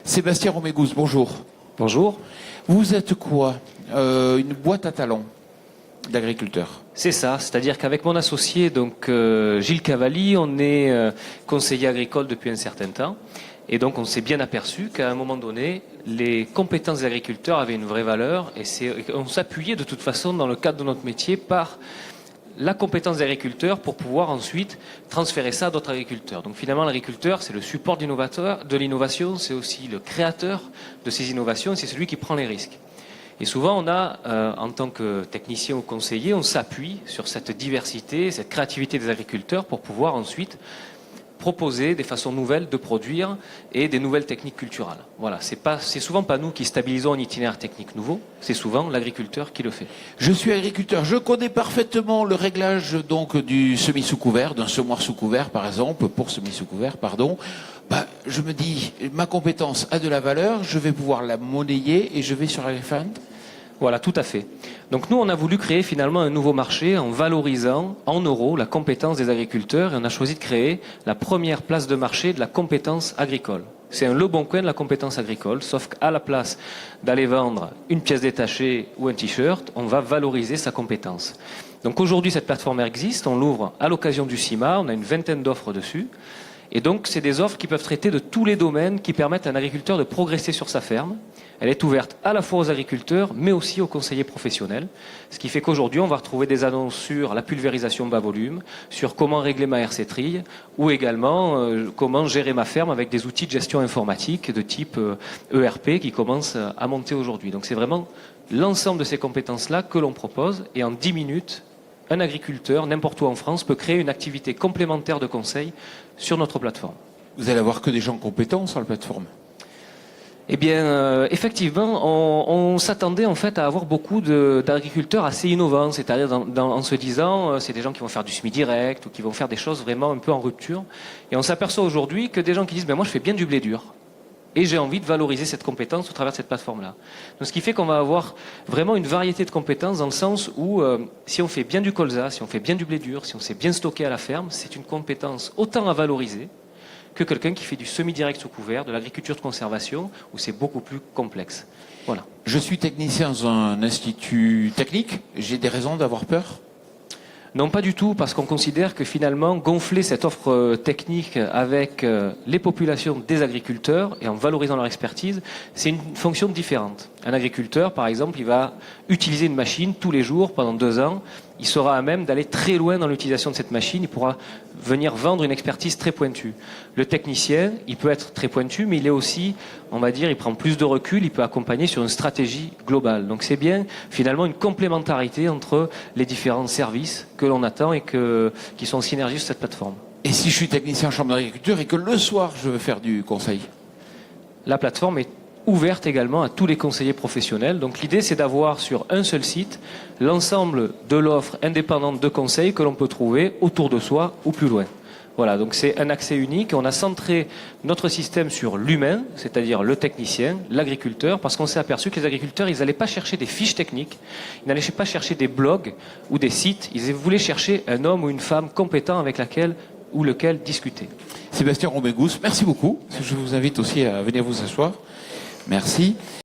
Sébastien Romégous, bonjour. Bonjour. Vous êtes quoi? Une boîte à talents d'agriculteurs. C'est ça, c'est-à-dire qu'avec mon associé, donc Gilles Cavalli, on est conseiller agricole depuis un certain temps. Et donc on s'est bien aperçu qu'à un moment donné, les compétences des agriculteurs avaient une vraie valeur et on s'appuyait de toute façon dans le cadre de notre métier par la compétence des agriculteurs pour pouvoir ensuite transférer ça à d'autres agriculteurs. Donc finalement l'agriculteur c'est le support de l'innovation, c'est aussi le créateur de ces innovations et c'est celui qui prend les risques. Et souvent on a, en tant que technicien ou conseiller, on s'appuie sur cette diversité, cette créativité des agriculteurs pour pouvoir ensuite proposer des façons nouvelles de produire et des nouvelles techniques culturales. Voilà, c'est souvent pas nous qui stabilisons un itinéraire technique nouveau, c'est souvent l'agriculteur qui le fait. Je suis agriculteur, je connais parfaitement le réglage donc du semis sous couvert, d'un semoir sous couvert par exemple, pour semis sous couvert, pardon. Je me dis, ma compétence a de la valeur, je vais pouvoir la monnayer et je vais sur AgriFund. Voilà, tout à fait. Donc nous, on a voulu créer finalement un nouveau marché en valorisant en euros la compétence des agriculteurs et on a choisi de créer la première place de marché de la compétence agricole. C'est un Leboncoin de la compétence agricole, sauf qu'à la place d'aller vendre une pièce détachée ou un t-shirt, on va valoriser sa compétence. Donc aujourd'hui, cette plateforme existe, on l'ouvre à l'occasion du CIMA, on a une vingtaine d'offres dessus. Et donc, c'est des offres qui peuvent traiter de tous les domaines qui permettent à un agriculteur de progresser sur sa ferme. Elle est ouverte à la fois aux agriculteurs, mais aussi aux conseillers professionnels. Ce qui fait qu'aujourd'hui, on va retrouver des annonces sur la pulvérisation bas volume, sur comment régler ma RC trille, ou également comment gérer ma ferme avec des outils de gestion informatique de type ERP qui commencent à monter aujourd'hui. Donc, c'est vraiment l'ensemble de ces compétences-là que l'on propose. Et en 10 minutes, un agriculteur, n'importe où en France, peut créer une activité complémentaire de conseil sur notre plateforme. Vous allez avoir que des gens compétents sur la plateforme? Eh bien, effectivement, on s'attendait en fait à avoir beaucoup d'agriculteurs assez innovants, c'est-à-dire en se disant, c'est des gens qui vont faire du semis direct ou qui vont faire des choses vraiment un peu en rupture. Et on s'aperçoit aujourd'hui que des gens qui disent, ben moi je fais bien du blé dur. Et j'ai envie de valoriser cette compétence au travers de cette plateforme-là. Donc, ce qui fait qu'on va avoir vraiment une variété de compétences dans le sens où si on fait bien du colza, si on fait bien du blé dur, si on sait bien stocker à la ferme, c'est une compétence autant à valoriser que quelqu'un qui fait du semi-direct sous couvert, de l'agriculture de conservation, où c'est beaucoup plus complexe. Voilà. Je suis technicien dans un institut technique, j'ai des raisons d'avoir peur? Non, pas du tout, parce qu'on considère que finalement, gonfler cette offre technique avec les populations des agriculteurs et en valorisant leur expertise, c'est une fonction différente. Un agriculteur, par exemple, il va utiliser une machine tous les jours pendant 2 ans. Il sera à même d'aller très loin dans l'utilisation de cette machine. Il pourra venir vendre une expertise très pointue. Le technicien, il peut être très pointu, mais il est aussi, on va dire, il prend plus de recul, il peut accompagner sur une stratégie globale. Donc c'est bien, finalement, une complémentarité entre les différents services que l'on attend et qui sont en synergie sur cette plateforme. Et si je suis technicien en chambre d'agriculture et que le soir, je veux faire du conseil? La plateforme est ouverte également à tous les conseillers professionnels. Donc l'idée c'est d'avoir sur un seul site l'ensemble de l'offre indépendante de conseils que l'on peut trouver autour de soi ou plus loin. Voilà, donc c'est un accès unique. On a centré notre système sur l'humain, c'est-à-dire le technicien, l'agriculteur, parce qu'on s'est aperçu que les agriculteurs, ils n'allaient pas chercher des fiches techniques, ils n'allaient pas chercher des blogs ou des sites, ils voulaient chercher un homme ou une femme compétent avec laquelle ou lequel discuter. Sébastien Romégous, merci beaucoup. Je vous invite aussi à venir vous asseoir. Merci.